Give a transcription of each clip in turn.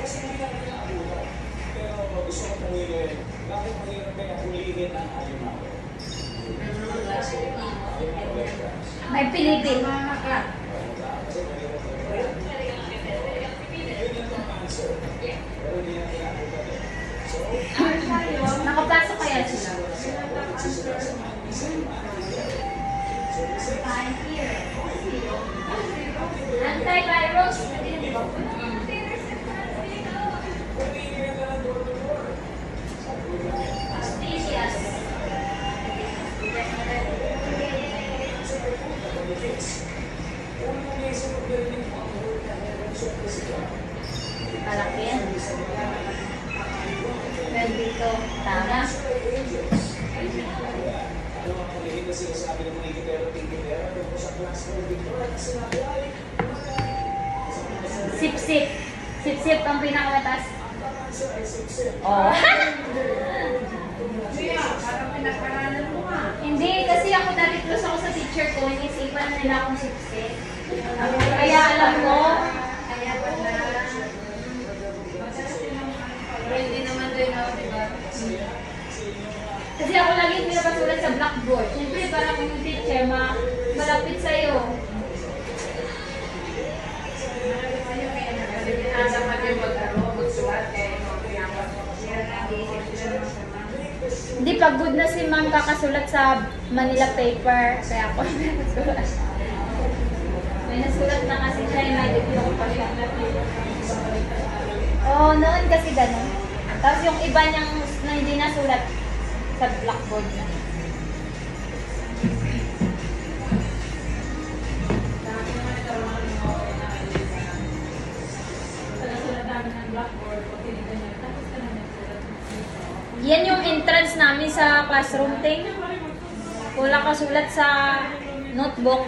Kasi hindi natin naabutan. Pero gusto ko pumili, bakit mahirap kaya hulihin ang alimango? May Pilipin. Nakapasok kaya sila? Antivirus. Aspicious. Malaki yan. Well, dito, tama. Sip-sip. Sip-sip ang pinakamatas. Oh. Hindi, kasi ako dati close ako sa teacher ko, inisipan na nila akong sip-sip. Kaya alam mo, hindi naman doon ako, diba? Kasi ako lagi pinapasulat sa blackboard. Siyempre, parang yung teacher, malapit sa'yo. Hindi, pag good na si ma'am kakasulat sa Manila paper, kaya ako nasulat. May nasulat na kasi siya, may diploma pa siya. Oo, noon kasi gano'n. Tapos yung iba niyang na hindi nasulat sa blackboard na. Yan yung entrance namin sa classroom thing. Wala ka sulat sa notebook,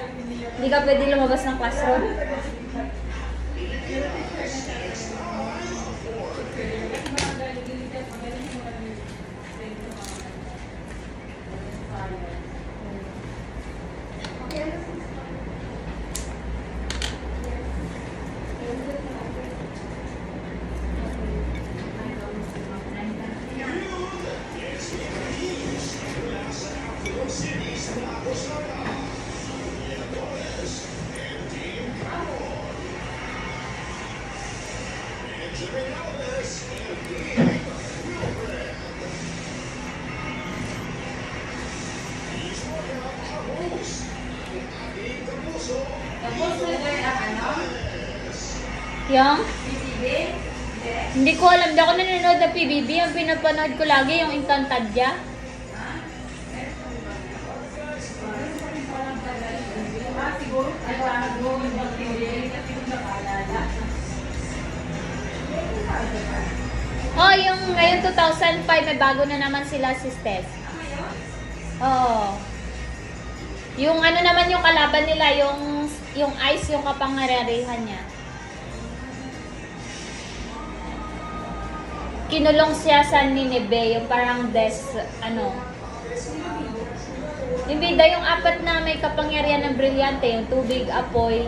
hindi ka pwede lumabas ng classroom. Yung? Hindi ko alam. Hindi ako nanonood ng PBB. Ang pinapanood ko lagi yung Encantadia. Oh, yung ngayon 2005, may bago na naman sila, sisters. Oo. Yung ano naman yung kalaban nila, yung ice, yung kapangyarihan niya. Kinulong siya sa Nineveh, yung parang ano. Yung bida, yung apat na may kapangyarihan ng brilyante, yung tubig, apoy,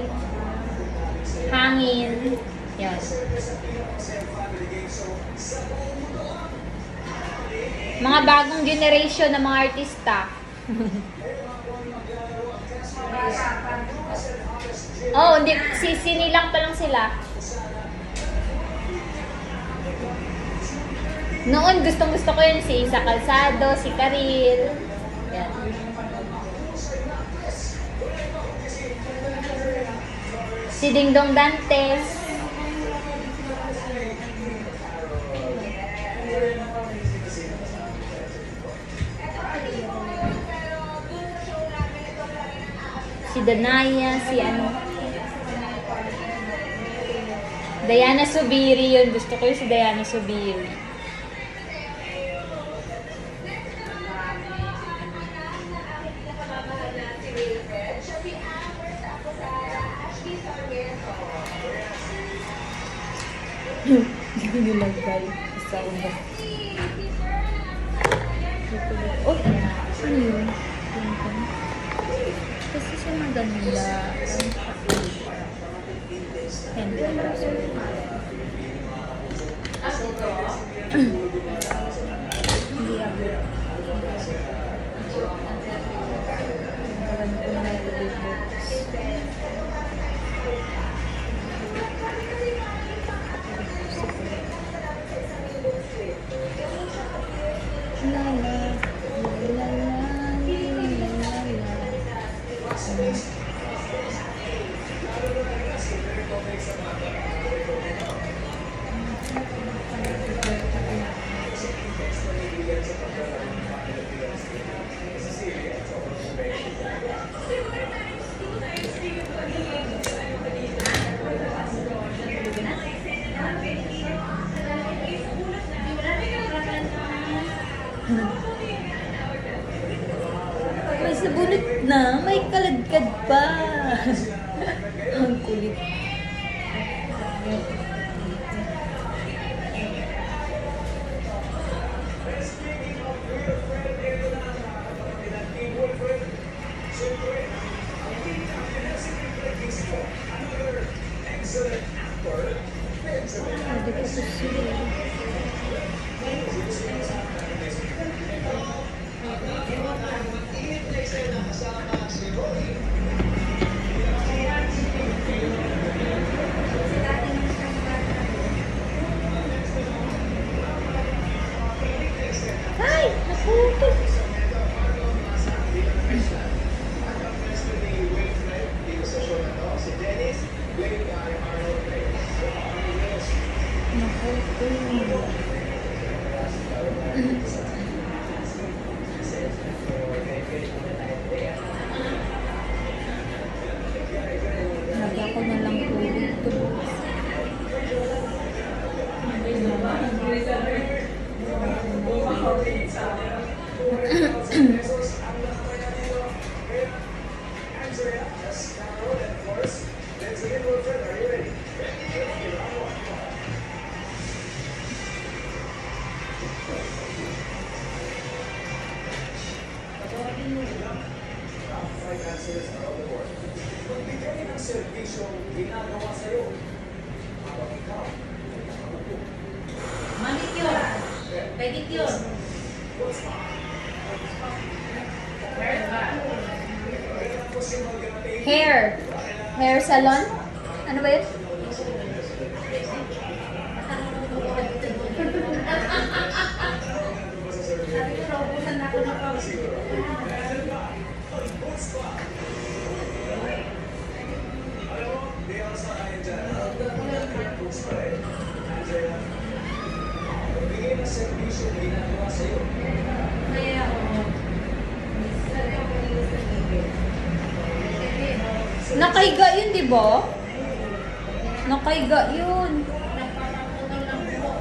hangin. Yan. Mga bagong generation ng mga artista. Oh, hindi, sinilang pa lang sila. Noon, gustong-gusto ko yun si Isa Calzado, si Karil. Yan. Si Dingdong Dantes. Si Danaya, si ano. Diana Subiri yun. Gusto ko yun si Diana Subiri. Hindi ko nilagay. Isa ko ba? Oh! Ano yun? Kasi siya maganda. Ang kulit. Speaking of real friend, ito na ang nakakapatid ng Team Wolfred. Siyempre, ang pinaka si Wilfred Gisco, another excellent actor. Benjamin Alvarez. Ay! Naputo! Naputo. Lagyan ko na lang po dito. Magbigay ng servisyo ginagawa sa'yo. Habang ikaw, Manicure, pedicure, Hair. Hair salon? Ano ba yun? sabi ko, naubusan ako ng pawis. alam mo, di ako sa kanya dyan. Books pa rin. Angela, magbigay ng servisyo ginagawa sa'yo. Kaya ako, sabi ako dito sa bibig. Nakaiga yun, di ba? Nakaiga yun. Napapaputol ng buhok.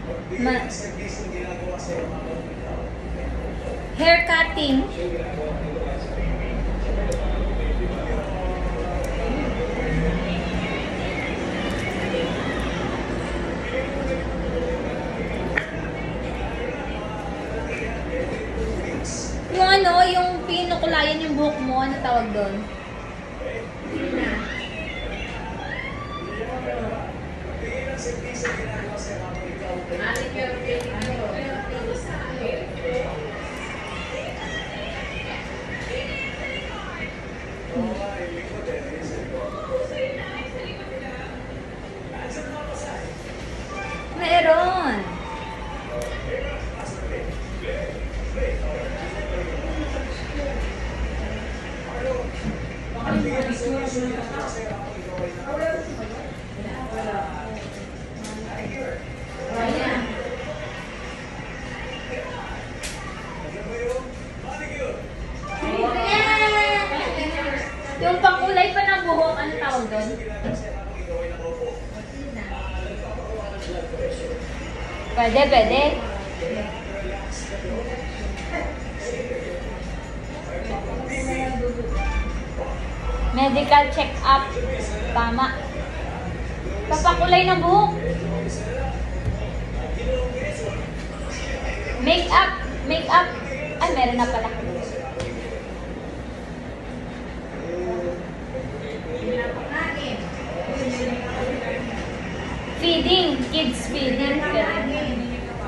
Magbigay Ma- ng servisyo ginagawa sa'yo habang ikaw. Hair cutting. Yung ano, yung pinukulayan yung buhok mo, ano tawag doon? Magbigay ng servisyo ginagawa sa'yo habang ikaw. Manicure, pedicure. Oo nga, yung likod eh. Isip ko. Nandiyan na ako sa Meron. magbigay ng servisyo ginagawa sa'yo habang ikaw ay nakaupo. Ayan. Alam mo yun? Manicure. Yung pangkulay pa ng buhok, ano tawag doon? Ginagawa sa'yo habang ikaw ay nakaupo. Pwede, pwede. Medical check-up. Tama. Papakulay ng buhok. Make-up. Make-up. Ay, meron na pala. Pinapakain. Feeding. Kids feeding.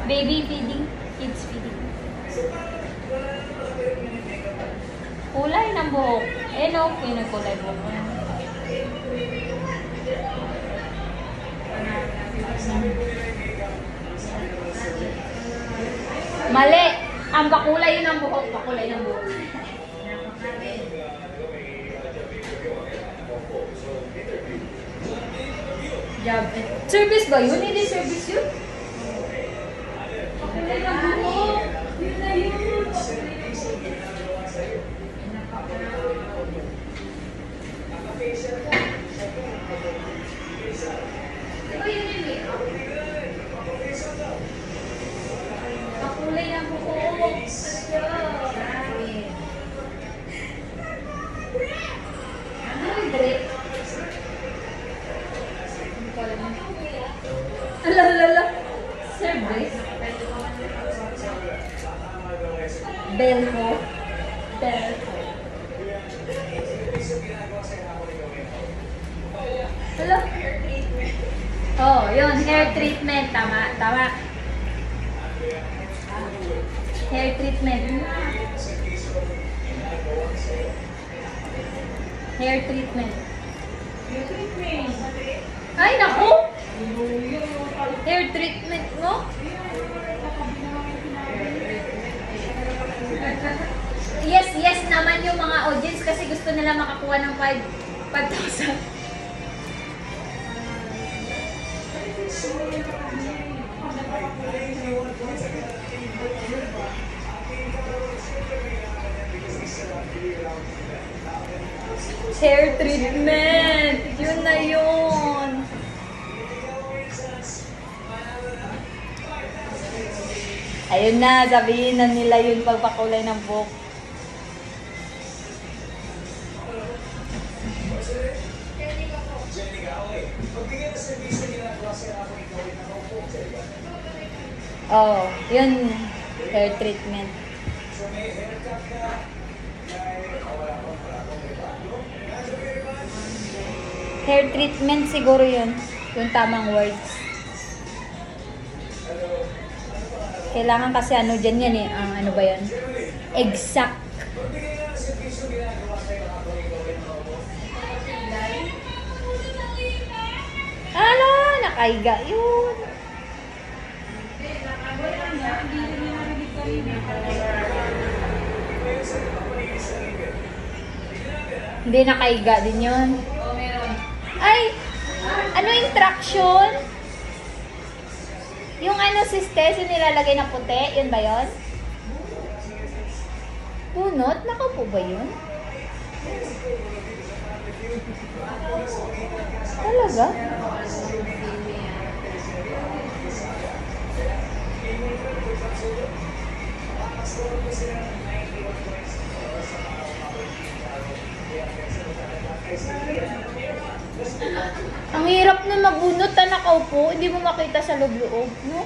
Baby feeding. Kids feeding. Kulay ng buhok. Eh no, pinagkulay buhok. Mali. Ang pakulay yun ng buhok. Pakulay ng buhok. Pinapakain. Job. Service ba yun? Hindi service yun? Pakulay ng buhok. Yun na yun. Diba yun yung makeup? Pakulay ng buhok. Pinapakain. Ay, ginagawa sa ako ni Gawin. Hello? Oh, yun, hair treatment. Tama, tama. Hair treatment. Hair treatment. Ay, naku! Hair treatment mo? Yes, yes naman yung mga audience kasi gusto nila makakuha ng 5,000. Hair treatment! Yun na yun! Ayun na, sabihin na nila yun pagpakulay ng buhok. Oh, yun. Hair treatment. Hair treatment siguro yun. Yung tamang words. Kailangan kasi ano dyan yan eh. Ang ano ba yan? Exact. Ala, nakaiga yun. Hindi nakaiga din yun. Ay! Ano instruction? Yung ano sistes, yung nilalagay na puti, yun ba yun? Bunot? Nakaupo ba yun? Talaga? Ang hirap na magbunot na nakaupo, hindi mo makita sa loob-loob, no?